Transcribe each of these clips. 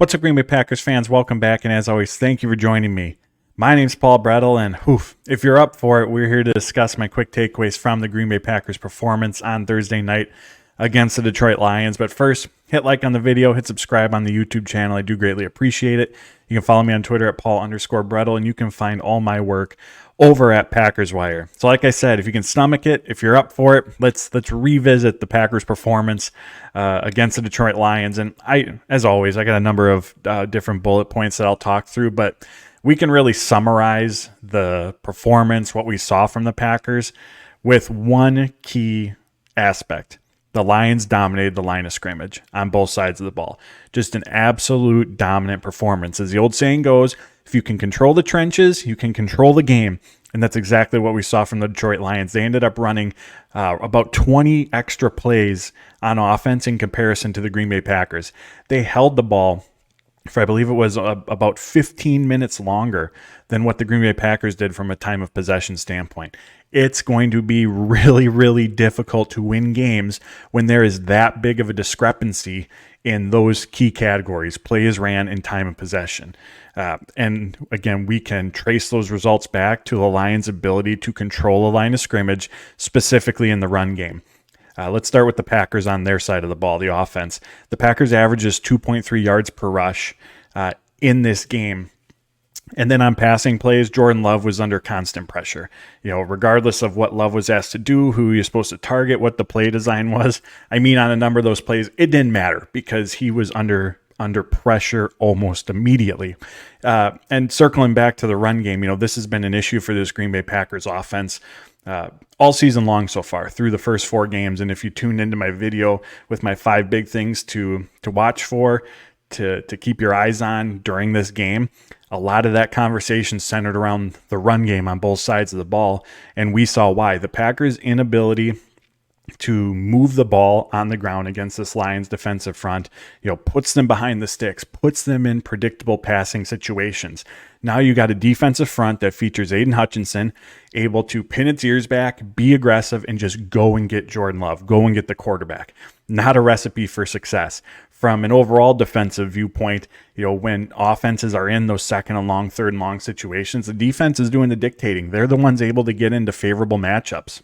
What's up, Green Bay Packers fans? Welcome back, and as always, thank you for joining me. My name's Paul Brettel, and if you're up for it, we're here to discuss my quick takeaways from the Green Bay Packers' performance on Thursday night against the Detroit Lions. But first, hit like on the video, hit subscribe on the YouTube channel. I do greatly appreciate it. You can follow me on Twitter at Paul_Brettel, and you can find all my work over at Packers Wire. So like I said, if you can stomach it, if you're up for it, let's revisit the Packers' performance against the Detroit Lions. And as always, I got a number of different bullet points that I'll talk through, but we can really summarize the performance, what we saw from the Packers, with one key aspect. The Lions dominated the line of scrimmage on both sides of the ball. Just an absolute dominant performance. As the old saying goes, if you can control the trenches, you can control the game. And that's exactly what we saw from the Detroit Lions. They ended up running about 20 extra plays on offense in comparison to the Green Bay Packers. They held the ball for, I believe it was about 15 minutes longer than what the Green Bay Packers did from a time of possession standpoint. It's going to be really, really difficult to win games when there is that big of a discrepancy in those key categories, plays ran and time of possession. And again, we can trace those results back to the Lions' ability to control a line of scrimmage, specifically in the run game. Let's start with the Packers on their side of the ball, the offense. The Packers averages 2.3 yards per rush in this game. And then on passing plays, Jordan Love was under constant pressure. Regardless of what Love was asked to do, who you're supposed to target, what the play design was. On a number of those plays, it didn't matter because he was under pressure almost immediately. And circling back to the run game, this has been an issue for this Green Bay Packers offense all season long so far through the first 4 games. And if you tuned into my video with my 5 big things to watch for, to keep your eyes on during this game, a lot of that conversation centered around the run game on both sides of the ball. And we saw why. The Packers' inability to move the ball on the ground against this Lions defensive front, puts them behind the sticks, puts them in predictable passing situations. Now you got a defensive front that features Aiden Hutchinson able to pin its ears back, be aggressive, and just go and get Jordan Love, go and get the quarterback. Not a recipe for success. From an overall defensive viewpoint, when offenses are in those second and long, third and long situations, the defense is doing the dictating. They're the ones able to get into favorable matchups.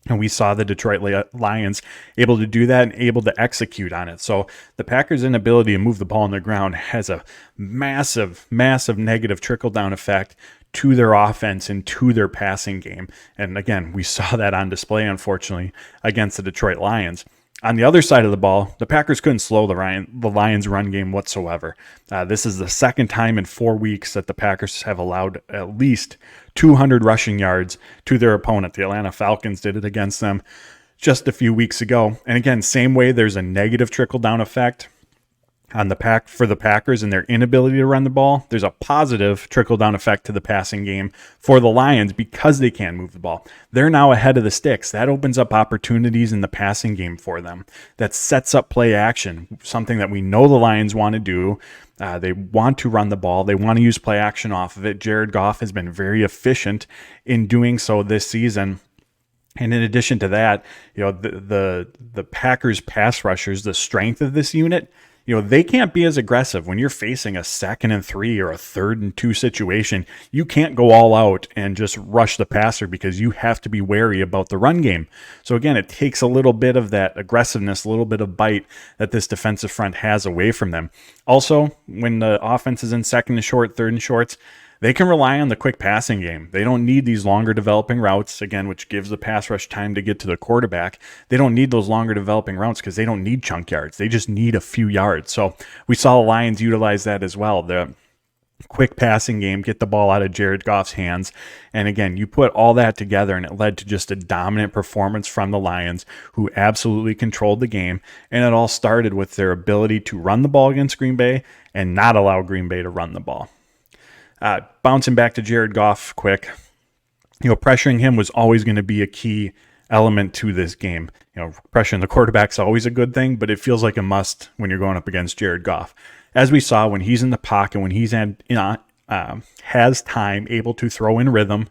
And we saw the Detroit Lions able to do that and able to execute on it. So the Packers' inability to move the ball on the ground has a massive, massive negative trickle-down effect to their offense and to their passing game. And again, we saw that on display, unfortunately, against the Detroit Lions. On the other side of the ball, the Packers couldn't slow the Lions' run game whatsoever. This is the second time in 4 weeks that the Packers have allowed at least 200 rushing yards to their opponent. The Atlanta Falcons did it against them just a few weeks ago. And again, same way there's a negative trickle-down effect on for the Packers and their inability to run the ball, there's a positive trickle-down effect to the passing game for the Lions because they can't move the ball. They're now ahead of the sticks. That opens up opportunities in the passing game for them. That sets up play action, something that we know the Lions want to do. They want to run the ball. They want to use play action off of it. Jared Goff has been very efficient in doing so this season. And in addition to that, the Packers pass rushers, the strength of this unit, they can't be as aggressive. When you're facing a 2nd and 3 or a 3rd and 2 situation, you can't go all out and just rush the passer because you have to be wary about the run game. So again, it takes a little bit of that aggressiveness, a little bit of bite that this defensive front has away from them. Also, when the offense is in 2nd and short, 3rd and shorts, they can rely on the quick passing game. They don't need these longer developing routes, again, which gives the pass rush time to get to the quarterback. They don't need those longer developing routes because they don't need chunk yards. They just need a few yards. So we saw the Lions utilize that as well. The quick passing game, get the ball out of Jared Goff's hands. And again, you put all that together and it led to just a dominant performance from the Lions, who absolutely controlled the game. And it all started with their ability to run the ball against Green Bay and not allow Green Bay to run the ball. Bouncing back to Jared Goff quick, pressuring him was always going to be a key element to this game. Pressuring the quarterback's always a good thing, but it feels like a must when you're going up against Jared Goff. As we saw, when he's in the pocket, when he's has time, able to throw in rhythm,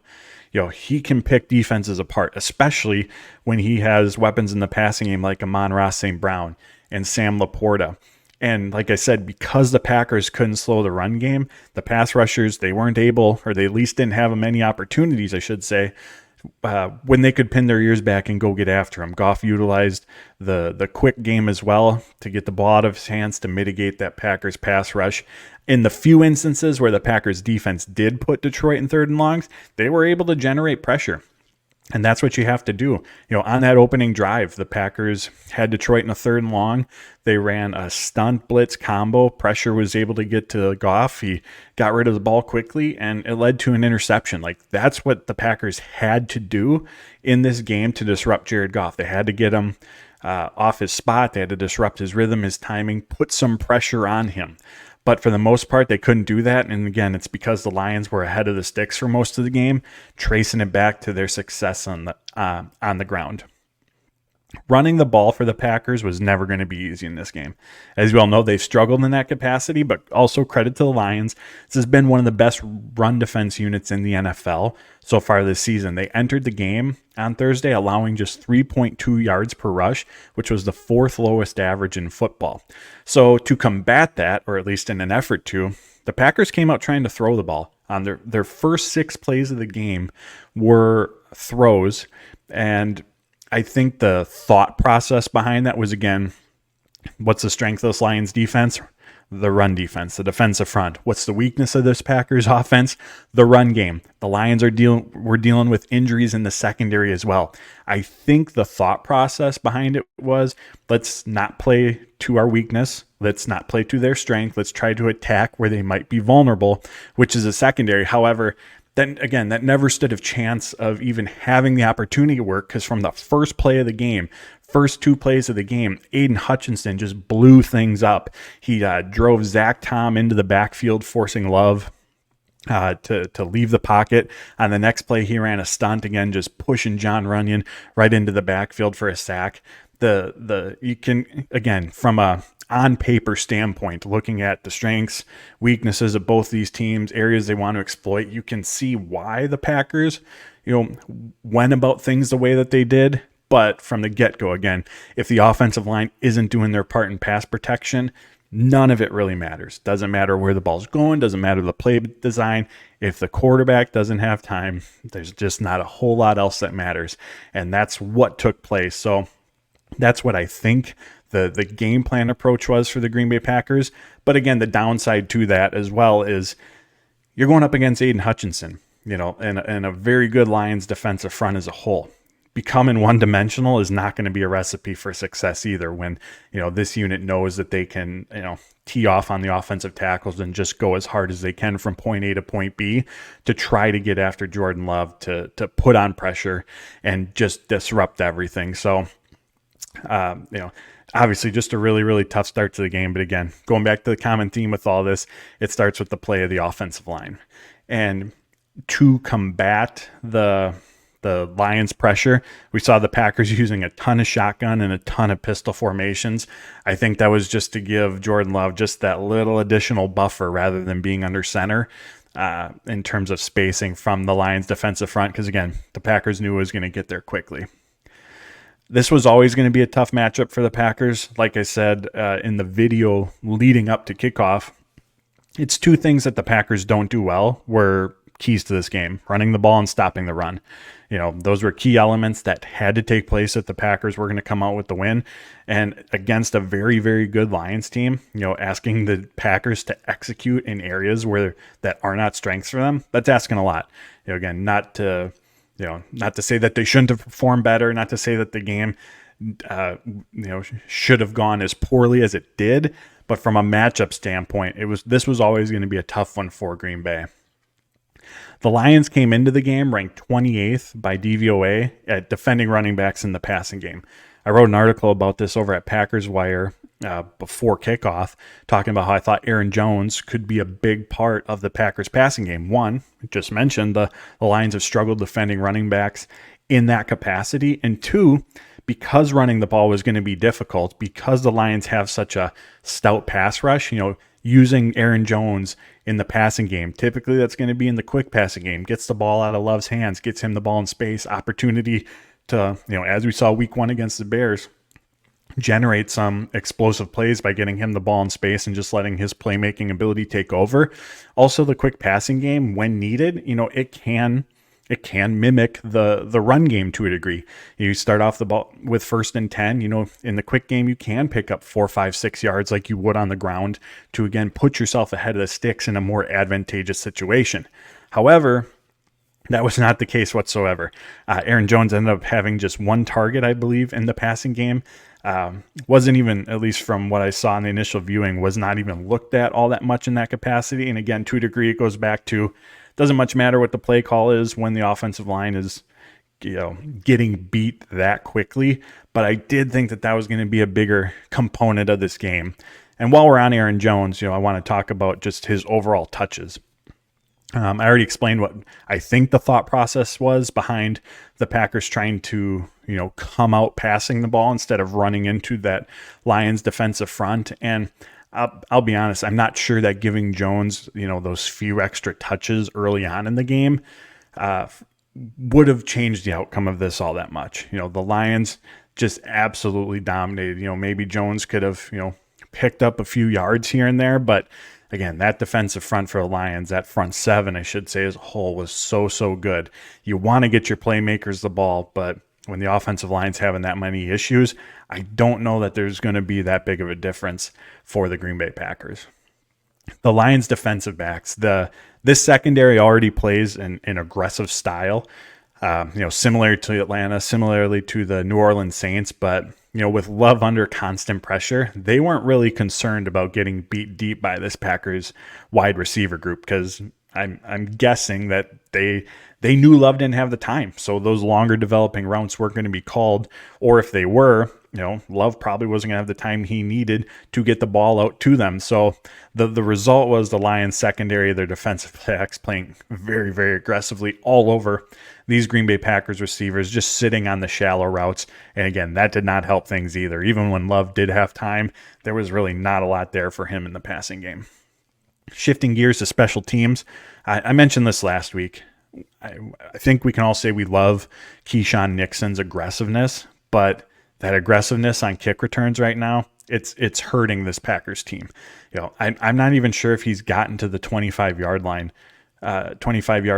he can pick defenses apart, especially when he has weapons in the passing game like Amon-Ra St. Brown and Sam Laporta. And like I said, because the Packers couldn't slow the run game, the pass rushers, they weren't able, or they at least didn't have many opportunities, I should say, when they could pin their ears back and go get after him. Goff utilized the quick game as well to get the ball out of his hands to mitigate that Packers pass rush. In the few instances where the Packers defense did put Detroit in third and longs, they were able to generate pressure. And that's what you have to do. On that opening drive, the Packers had Detroit in a third and long. They ran a stunt blitz combo. Pressure was able to get to Goff. He got rid of the ball quickly, and it led to an interception. Like, that's what the Packers had to do in this game to disrupt Jared Goff. They had to get him off his spot. They had to disrupt his rhythm, his timing, put some pressure on him. But for the most part, they couldn't do that. And again, it's because the Lions were ahead of the sticks for most of the game, tracing it back to their success on the ground. Running the ball for the Packers was never going to be easy in this game. As you all know, they've struggled in that capacity, but also credit to the Lions. This has been one of the best run defense units in the NFL so far this season. They entered the game on Thursday allowing just 3.2 yards per rush, which was the fourth lowest average in football. So to combat that, or at least in an effort to, the Packers came out trying to throw the ball. On their first 6 plays of the game were throws, and I think the thought process behind that was, again, what's the strength of this Lions defense? The run defense, the defensive front. What's the weakness of this Packers offense? The run game. The Lions were dealing with injuries in the secondary as well. I think the thought process behind it was, let's not play to our weakness. Let's not play to their strength. Let's try to attack where they might be vulnerable, which is a secondary. However, then again, that never stood a chance of even having the opportunity to work, because from the first play of the game, first 2 plays of the game, Aiden Hutchinson just blew things up. He drove Zach Tom into the backfield, forcing Love to leave the pocket. On the next play, he ran a stunt, again, just pushing John Runyon right into the backfield for a sack. You can, again, from a on paper standpoint, looking at the strengths, weaknesses of both these teams, areas they want to exploit, you can see why the Packers, went about things the way that they did. But from the get-go, again, if the offensive line isn't doing their part in pass protection, none of it really matters. Doesn't matter where the ball's going, doesn't matter the play design. If the quarterback doesn't have time, there's just not a whole lot else that matters. And that's what took place. So that's what I think the game plan approach was for the Green Bay Packers. But again, the downside to that as well is you're going up against Aiden Hutchinson, and a very good Lions defensive front as a whole. Becoming one-dimensional is not going to be a recipe for success either, when this unit knows that they can tee off on the offensive tackles and just go as hard as they can from point A to point B to try to get after Jordan Love, to put on pressure and just disrupt everything. So obviously just a really, really tough start to the game. But again, going back to the common theme with all this, it starts with the play of the offensive line. And to combat the Lions pressure, we saw the Packers using a ton of shotgun and a ton of pistol formations. I think that was just to give Jordan Love just that little additional buffer rather than being under center in terms of spacing from the Lions defensive front. Because again, the Packers knew it was going to get there quickly. This was always going to be a tough matchup for the Packers. Like I said in the video leading up to kickoff, it's 2 things that the Packers don't do well were keys to this game: running the ball and stopping the run. Those were key elements that had to take place if the Packers were going to come out with the win. And against a very, very good Lions team, asking the Packers to execute in areas that are not strengths for them, that's asking a lot. Again, not to say that they shouldn't have performed better, not to say that the game, should have gone as poorly as it did, but from a matchup standpoint, this was always going to be a tough one for Green Bay. The Lions came into the game ranked 28th by DVOA at defending running backs in the passing game. I wrote an article about this over at Packers Wire before kickoff, talking about how I thought Aaron Jones could be a big part of the Packers passing game. One, just mentioned, the Lions have struggled defending running backs in that capacity. And 2, because running the ball was going to be difficult, because the Lions have such a stout pass rush, using Aaron Jones in the passing game, typically that's going to be in the quick passing game, gets the ball out of Love's hands, gets him the ball in space, opportunity to, as we saw week 1 against the Bears, generate some explosive plays by getting him the ball in space and just letting his playmaking ability take over. Also, the quick passing game, when needed, it can mimic the run game to a degree. You start off the ball with 1st and 10. In the quick game, you can pick up 4, 5, 6 yards like you would on the ground to again put yourself ahead of the sticks in a more advantageous situation. However, that was not the case whatsoever. Aaron Jones ended up having just 1 target, I believe, in the passing game. Wasn't even, at least from what I saw in the initial viewing, was not even looked at all that much in that capacity. And again, to a degree, it goes back to, doesn't much matter what the play call is when the offensive line is, getting beat that quickly. But I did think that was going to be a bigger component of this game. And while we're on Aaron Jones, I want to talk about just his overall touches. I already explained what I think the thought process was behind the Packers trying to, come out passing the ball instead of running into that Lions defensive front. And I'll be honest, I'm not sure that giving Jones, those few extra touches early on in the game would have changed the outcome of this all that much. The Lions just absolutely dominated. Maybe Jones could have, picked up a few yards here and there, but again, that defensive front for the Lions, that front 7, I should say, as a whole, was so good. You want to get your playmakers the ball, but when the offensive line's having that many issues, I don't know that there's going to be that big of a difference for the Green Bay Packers. The Lions defensive backs, this secondary already plays an aggressive style, similar to Atlanta, similarly to the New Orleans Saints, but with Love under constant pressure, they weren't really concerned about getting beat deep by this Packers wide receiver group, because I'm guessing that they knew Love didn't have the time. So those longer developing routes weren't going to be called, or if they were, Love probably wasn't going to have the time he needed to get the ball out to them. So the result was the Lions secondary, their defensive backs playing very, very aggressively all over these Green Bay Packers receivers, just sitting on the shallow routes. And again, that did not help things either. Even when Love did have time, there was really not a lot there for him in the passing game. Shifting gears to special teams, I mentioned this last week. I think we can all say we love Keyshawn Nixon's aggressiveness, but that aggressiveness on kick returns right now, it's hurting this Packers team. I'm not even sure if he's gotten to the 25-yard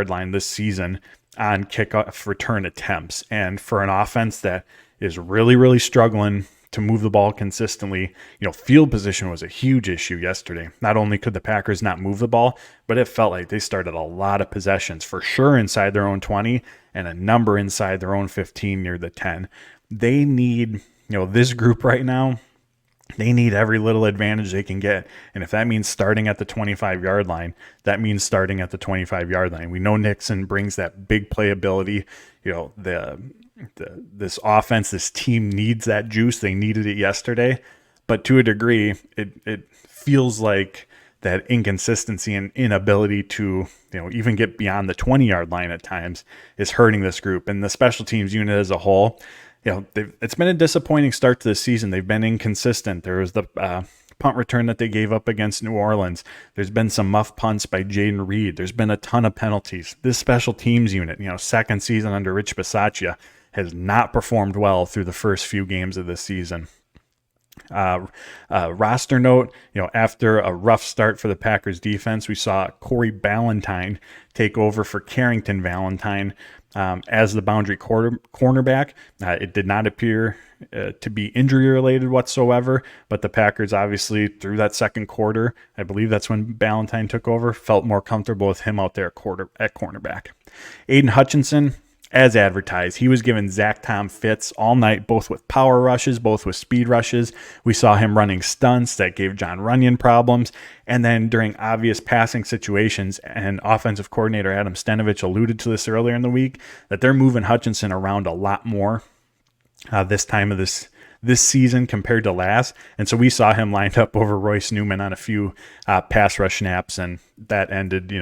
line this season on kickoff return attempts. And for an offense that is really, really struggling to move the ball consistently, field position was a huge issue yesterday. Not only could the Packers not move the ball, but it felt like they started a lot of possessions, for sure inside their own 20 and a number inside their own 15 near the 10. They need, this group right now, they need every little advantage they can get. And if that means starting at the 25-yard line, that means starting at the 25-yard line. We know Nixon brings that big playability. This offense, this team needs that juice. They needed it yesterday. But to a degree, it feels like that inconsistency and inability to, even get beyond the 20-yard line at times is hurting this group. And the special teams unit as a whole, it's been a disappointing start to the season. They've been inconsistent. There was the punt return that they gave up against New Orleans. There's been some muff punts by Jaden Reed. There's been a ton of penalties. This special teams unit, second season under Rich Bisaccia, has not performed well through the first few games of this season. Roster note, after a rough start for the Packers defense, we saw Corey Ballantyne take over for Carrington Valentine as the boundary cornerback. It did not appear to be injury related whatsoever, but the Packers obviously through that second quarter, I believe that's when Ballantyne took over, felt more comfortable with him out there at cornerback. Aiden Hutchinson, as advertised, he was giving Zach Tom fits all night, both with power rushes, both with speed rushes. We saw him running stunts that gave John Runyon problems. And then during obvious passing situations, and offensive coordinator Adam Stenovich alluded to this earlier in the week, that they're moving Hutchinson around a lot more this time of this season compared to last. And so we saw him lined up over Royce Newman on a few pass rush snaps, and that ended,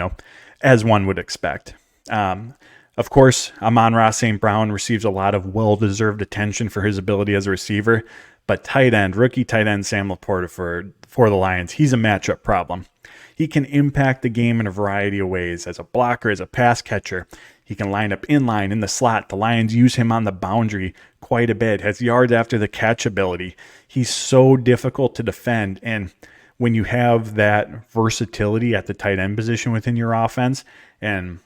as one would expect. Of course, Amon-Ra St. Brown receives a lot of well-deserved attention for his ability as a receiver, but rookie tight end Sam Laporta for the Lions, he's a matchup problem. He can impact the game in a variety of ways. As a blocker, as a pass catcher, He can line up in line, in the slot. The Lions use him on the boundary quite a bit, has yards after the catch ability. He's so difficult to defend. And when you have that versatility at the tight end position within your offense, and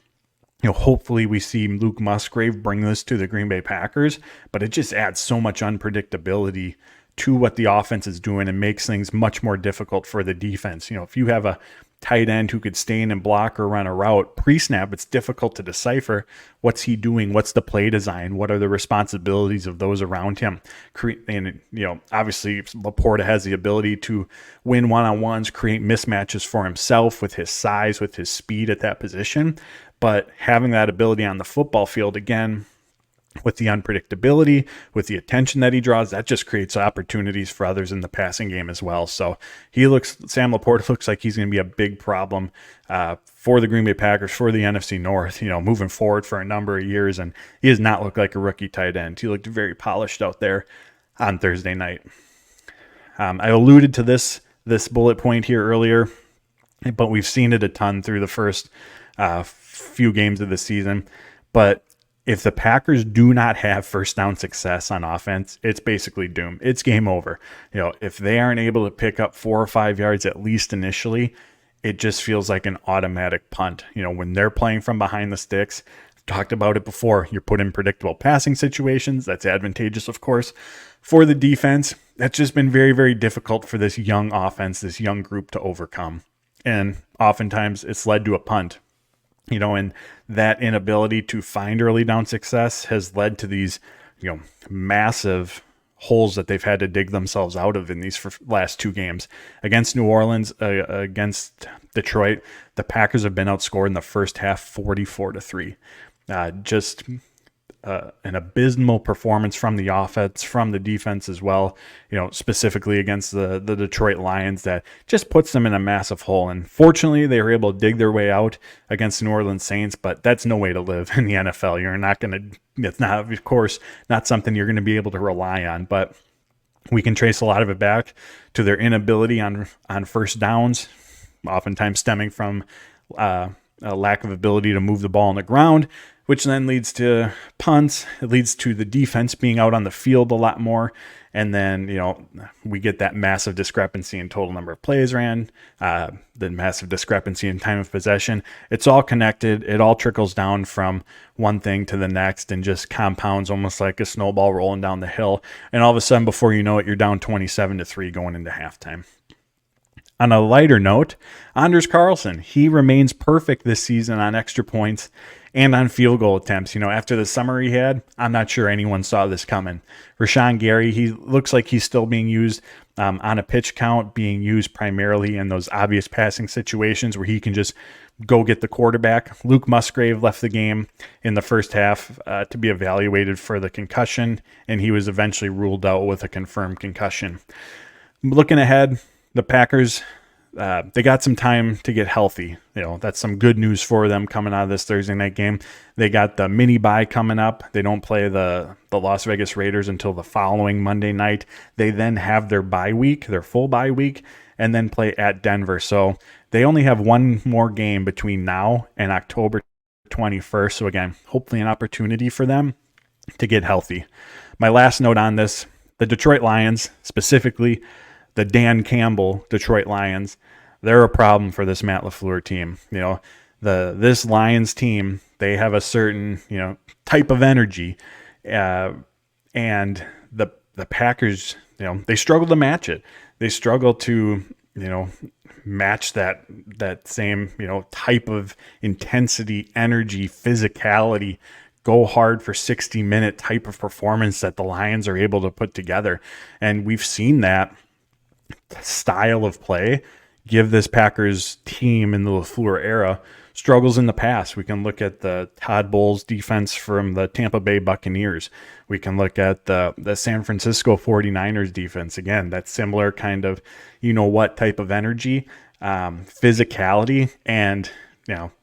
hopefully we see Luke Musgrave bring this to the Green Bay Packers, but it just adds so much unpredictability to what the offense is doing and makes things much more difficult for the defense. If you have a tight end who could stay in and block or run a route pre-snap, it's difficult to decipher what's he doing, what's the play design, what are the responsibilities of those around him. And obviously Laporta has the ability to win one-on-ones, create mismatches for himself with his size, with his speed at that position. But having that ability on the football field, again, with the unpredictability, with the attention that he draws, that just creates opportunities for others in the passing game as well. So Sam Laporta looks like he's going to be a big problem for the Green Bay Packers, for the NFC North, moving forward for a number of years. And he does not look like a rookie tight end. He looked very polished out there on Thursday night. I alluded to this bullet point here earlier, but we've seen it a ton through the first few games of the season. But if the Packers do not have first down success on offense, it's basically doomed. It's game over. If they aren't able to pick up 4 or 5 yards at least initially, it just feels like an automatic punt. When they're playing from behind the sticks, I've talked about it before, you're put in predictable passing situations. That's advantageous, of course, for the defense. That's just been very, very difficult for this young offense, this young group to overcome. And oftentimes it's led to a punt. And that inability to find early down success has led to these, massive holes that they've had to dig themselves out of in these last 2 games. Against New Orleans, against Detroit, the Packers have been outscored in the first half 44-3. Just an abysmal performance from the offense, from the defense as well, specifically against the Detroit Lions, that just puts them in a massive hole. And fortunately, they were able to dig their way out against the New Orleans Saints, but that's no way to live in the NFL. You're not going to, it's not, of course, not something you're going to be able to rely on, but we can trace a lot of it back to their inability on first downs, oftentimes stemming from a lack of ability to move the ball on the ground, which then leads to punts. It leads to the defense being out on the field a lot more. And then, we get that massive discrepancy in total number of plays ran, the massive discrepancy in time of possession. It's all connected. It all trickles down from one thing to the next and just compounds almost like a snowball rolling down the hill. And all of a sudden, before you know it, you're down 27-3 going into halftime. On a lighter note, Anders Carlson, he remains perfect this season on extra points and on field goal attempts. After the summer he had, I'm not sure anyone saw this coming. Rashawn Gary, he looks like he's still being used on a pitch count, being used primarily in those obvious passing situations where he can just go get the quarterback. Luke Musgrave left the game in the first half to be evaluated for the concussion, and he was eventually ruled out with a confirmed concussion. Looking ahead, the Packers, they got some time to get healthy. That's some good news for them coming out of this Thursday night game. They got the mini bye coming up. They don't play the Las Vegas Raiders until the following Monday night. They then have their bye week, their full bye week, and then play at Denver. So they only have one more game between now and October 21st. So again, hopefully an opportunity for them to get healthy. My last note on this, the Detroit Lions, specifically the Dan Campbell Detroit Lions, they're a problem for this Matt LaFleur team. This Lions team, they have a certain, type of energy, and the Packers, they struggle to match it. They struggle to, match that same, type of intensity, energy, physicality, go hard for 60-minute type of performance that the Lions are able to put together. And we've seen that style of play give this Packers team in the LaFleur era struggles in the past. We can look at the Todd Bowles defense from the Tampa Bay Buccaneers. We can look at the San Francisco 49ers defense. Again, that similar kind of, what type of energy, physicality, and,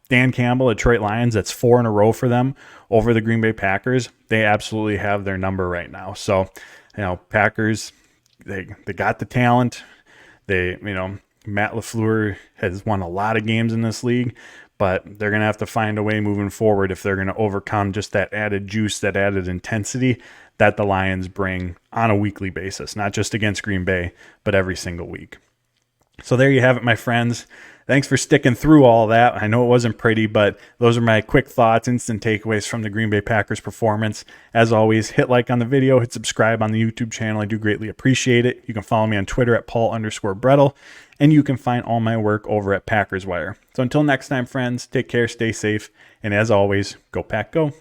Dan Campbell, Detroit Lions, that's 4 in a row for them over the Green Bay Packers. They absolutely have their number right now. So, Packers, they got the talent. Matt LaFleur has won a lot of games in this league, but they're going to have to find a way moving forward if they're going to overcome just that added juice, that added intensity that the Lions bring on a weekly basis, not just against Green Bay, but every single week. So there you have it, my friends. Thanks for sticking through all that. I know it wasn't pretty, but those are my quick thoughts, instant takeaways from the Green Bay Packers performance. As always, hit like on the video, hit subscribe on the YouTube channel. I do greatly appreciate it. You can follow me on Twitter at Paul_Brettel, and you can find all my work over at Packers Wire. So until next time, friends, take care, stay safe, and as always, go Pack Go.